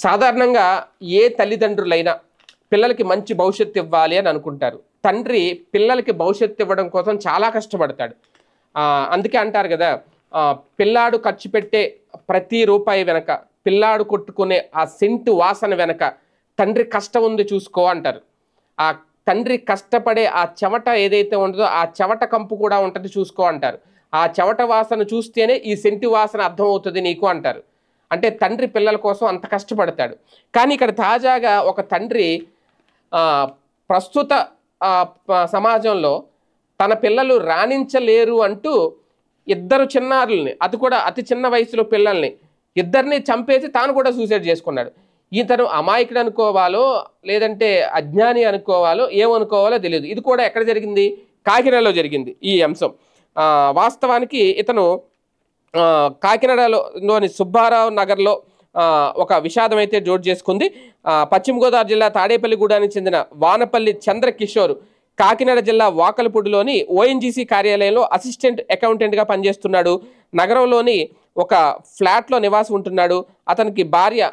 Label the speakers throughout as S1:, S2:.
S1: సాధారణంగా ఏ తల్లిదండ్రులైనా పిల్లలకి మంచి భవిష్యత్తు ఇవ్వాలి అని అనుకుంటారు. తండ్రి పిల్లలకి భవిష్యత్తు ఇవ్వడం కోసం చాలా కష్టపడతాడు. అందుకే అంటారు కదా, పిల్లాడు ఖర్చు పెట్టే ప్రతి రూపాయి వెనక, పిల్లాడు కొట్టుకునే ఆ సెంటు వాసన వెనక తండ్రి కష్టం ఉంది చూసుకో అంటారు. ఆ తండ్రి కష్టపడే ఆ చెమట ఏదైతే ఉంటుందో ఆ చెమట కంపు కూడా ఉంటుంది చూసుకో అంటారు. ఆ చెమట వాసన చూస్తేనే ఈ సెంటు వాసన అర్థమవుతుంది నీకు అంటారు. అంటే తండ్రి పిల్లల కోసం అంత కష్టపడతాడు. కానీ ఇక్కడ తాజాగా ఒక తండ్రి ప్రస్తుత సమాజంలో తన పిల్లలు రాణించలేరు అంటూ ఇద్దరు చిన్నారుల్ని, అది కూడా అతి చిన్న వయసులో పిల్లల్ని ఇద్దరిని చంపేసి తాను కూడా సూసైడ్ చేసుకున్నాడు. ఇతను అమాయకుడు అనుకోవాలో లేదంటే అజ్ఞాని అనుకోవాలో ఏమనుకోవాలో తెలియదు. ఇది కూడా ఎక్కడ జరిగింది? కాకినాడలో జరిగింది ఈ అంశం. వాస్తవానికి ఇతను కాకినాడలోని సుబ్బారావు నగర్లో ఒక విషాదం అయితే జోడు చేసుకుంది. పశ్చిమ గోదావరి జిల్లా తాడేపల్లిగూడానికి చెందిన వానపల్లి చంద్రకిషోర్ కాకినాడ జిల్లా వాకలపూడిలోని ఓఎన్జీసీ కార్యాలయంలో అసిస్టెంట్ అకౌంటెంట్గా పనిచేస్తున్నాడు. నగరంలోని ఒక ఫ్లాట్లో నివాసం ఉంటున్నాడు. అతనికి భార్య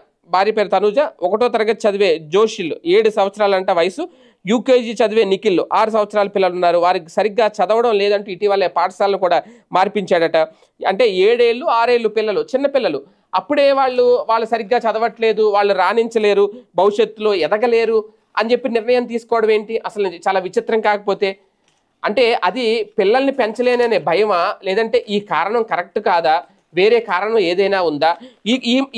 S1: పేరు తనుజ, 1వ తరగతి చదివే జోషిల్ 7 సంవత్సరాలంట వయసు, యూకేజీ చదివే నిఖిల్ 6 సంవత్సరాల పిల్లలు ఉన్నారు. వారికి సరిగ్గా చదవడం లేదంటూ ఇటీవలే పాఠశాలను కూడా మార్పించాడట. అంటే 7 ఏళ్ళు 6 ఏళ్ళు పిల్లలు, చిన్న పిల్లలు. అప్పుడే వాళ్ళు సరిగ్గా చదవట్లేదు, వాళ్ళు రాణించలేరు, భవిష్యత్తులో ఎదగలేరు అని చెప్పి నిర్ణయం తీసుకోవడం ఏంటి? అసలు చాలా విచిత్రం కాకపోతే. అంటే అది పిల్లల్ని పెంచలేననే భయమా, లేదంటే ఈ కారణం కరెక్ట్ కాదా, వేరే కారణం ఏదైనా ఉందా?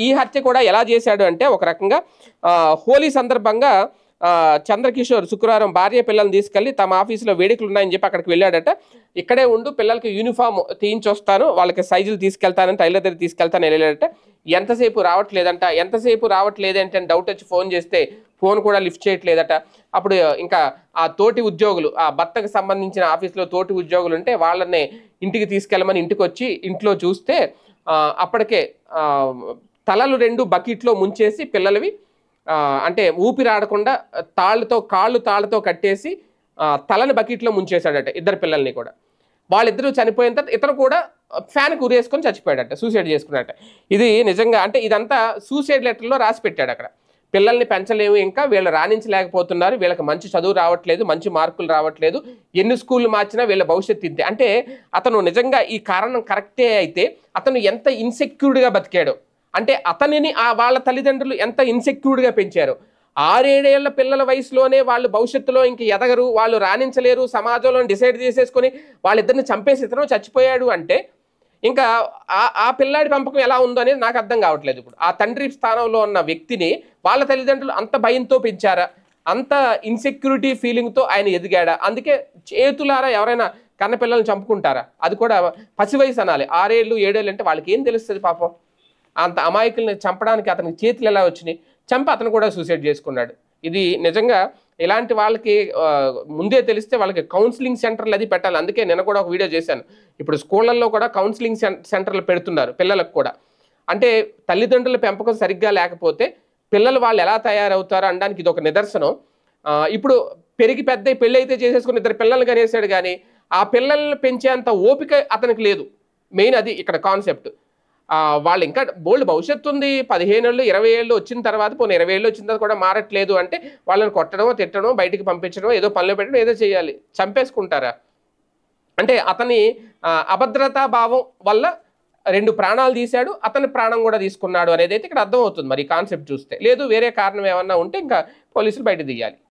S1: ఈ హత్య కూడా ఎలా చేశాడు అంటే, ఒక రకంగా హోలీ సందర్భంగా చంద్రకిషోర్ శుక్రవారం భార్య పిల్లల్ని తీసుకెళ్ళి తమ ఆఫీసులో వేడుకలు ఉన్నాయని చెప్పి అక్కడికి వెళ్ళాడట. ఇక్కడే ఉండు, పిల్లలకి యూనిఫామ్ తీయించొస్తాను, వాళ్ళకి సైజులు తీసుకెళ్తానని టైలర్ దగ్గర తీసుకెళ్తాను వెళ్ళాడట. ఎంతసేపు రావట్లేదంటే డౌట్ వచ్చి ఫోన్ చేస్తే ఫోన్ కూడా లిఫ్ట్ చేయట్లేదట. అప్పుడు ఇంకా ఆ తోటి ఉద్యోగులు, ఆ భర్తకు సంబంధించిన ఆఫీస్లో తోటి ఉద్యోగులు ఉంటే వాళ్ళని ఇంటికి తీసుకెళ్ళమని ఇంటికి వచ్చి ఇంట్లో చూస్తే అప్పటికే తలలు 2 బకెట్లో ముంచేసి పిల్లలవి అంటే ఊపిరాడకుండా కాళ్ళు తాళ్ళతో కట్టేసి తలని బకెట్లో ముంచేశాడట ఇద్దరు పిల్లల్ని కూడా. వాళ్ళిద్దరూ చనిపోయిన తర్వాత ఇతను కూడా ఫ్యాన్కి ఉరేసుకొని చచ్చిపోయాడట, సూసైడ్ చేసుకున్నాడట. ఇది నిజంగా అంటే ఇదంతా సూసైడ్ లెటర్లో రాసి పెట్టాడు అక్కడ. పిల్లల్ని పెంచలేము, ఇంకా వీళ్ళు రాణించలేకపోతున్నారు, వీళ్ళకి మంచి చదువు రావట్లేదు, మంచి మార్కులు రావట్లేదు, ఎన్ని స్కూళ్ళు మార్చినా వీళ్ళ భవిష్యత్తు ఇంతే. అంటే అతను నిజంగా ఈ కారణం కరెక్టే అయితే అతను ఎంత ఇన్సెక్యూర్డ్గా బతికాడు, అంటే అతనిని వాళ్ళ తల్లిదండ్రులు ఎంత ఇన్సెక్యూర్డ్గా పెంచారు. 6-7 ఏళ్ల పిల్లల వయసులోనే వాళ్ళు భవిష్యత్తులో ఇంక ఎదగరు, వాళ్ళు రాణించలేరు, సమాజంలో డిసైడ్ చేసేసుకొని వాళ్ళిద్దరిని చంపేసి ఇతను చచ్చిపోయాడు అంటే ఇంకా ఆ పిల్లాడి పెంపకం ఎలా ఉందో అనేది నాకు అర్థం కావట్లేదు. ఇప్పుడు ఆ తండ్రి స్థానంలో ఉన్న వ్యక్తిని వాళ్ళ తల్లిదండ్రులు అంత భయంతో పెంచారా, అంత ఇన్సెక్యూరిటీ ఫీలింగ్తో ఆయన ఎదిగాడా? అందుకే చేతులారా ఎవరైనా కన్న పిల్లల్ని చంపుకుంటారా? అది కూడా పసి వయసు అనాలి. 6 ఏళ్ళు 7 ఏళ్ళు అంటే వాళ్ళకి ఏం తెలుస్తుంది పాపం? అంత అమాయకుల్ని చంపడానికి అతనికి చేతులు ఎలా వచ్చినాయి? చంపి అతను కూడా సూసైడ్ చేసుకున్నాడు. ఇది నిజంగా ఇలాంటి వాళ్ళకి ముందే తెలిస్తే వాళ్ళకి కౌన్సిలింగ్ సెంటర్లు అది పెట్టాలి. అందుకే నేను కూడా ఒక వీడియో చేశాను. ఇప్పుడు స్కూళ్ళల్లో కూడా కౌన్సిలింగ్ సెంటర్లు పెడుతున్నారు పిల్లలకు కూడా. అంటే తల్లిదండ్రుల పెంపకం సరిగ్గా లేకపోతే పిల్లలు వాళ్ళు ఎలా తయారవుతారో అనడానికి ఇది ఒక నిదర్శనం. ఇప్పుడు పెరిగి పెద్ద పెళ్ళి అయితే చేసేసుకుని 2 పిల్లల్ని కనేసాడు, కానీ ఆ పిల్లల్ని పెంచేంత ఓపిక అతనికి లేదు. మెయిన్ అది ఇక్కడ కాన్సెప్ట్. వాళ్ళు ఇంకా బోల్డ్ భవిష్యత్తు ఉంది, 15 ఏళ్ళు 20 ఏళ్ళు వచ్చిన తర్వాత, పోనీ 20 ఏళ్ళు వచ్చిన తర్వాత కూడా మారట్లేదు అంటే వాళ్ళని కొట్టడమో తిట్టడమో బయటికి పంపించడమో ఏదో పనులు పెట్టడం ఏదో చేయాలి. చంపేసుకుంటారా? అంటే అతని అభద్రతా భావం వల్ల 2 ప్రాణాలు తీశాడు, అతని ప్రాణం కూడా తీసుకున్నాడు అనేది అయితే ఇక్కడ అర్థమవుతుంది మరి కాన్సెప్ట్ చూస్తే. లేదు వేరే కారణం ఏమన్నా ఉంటే ఇంకా పోలీసులు బయట తీయాలి.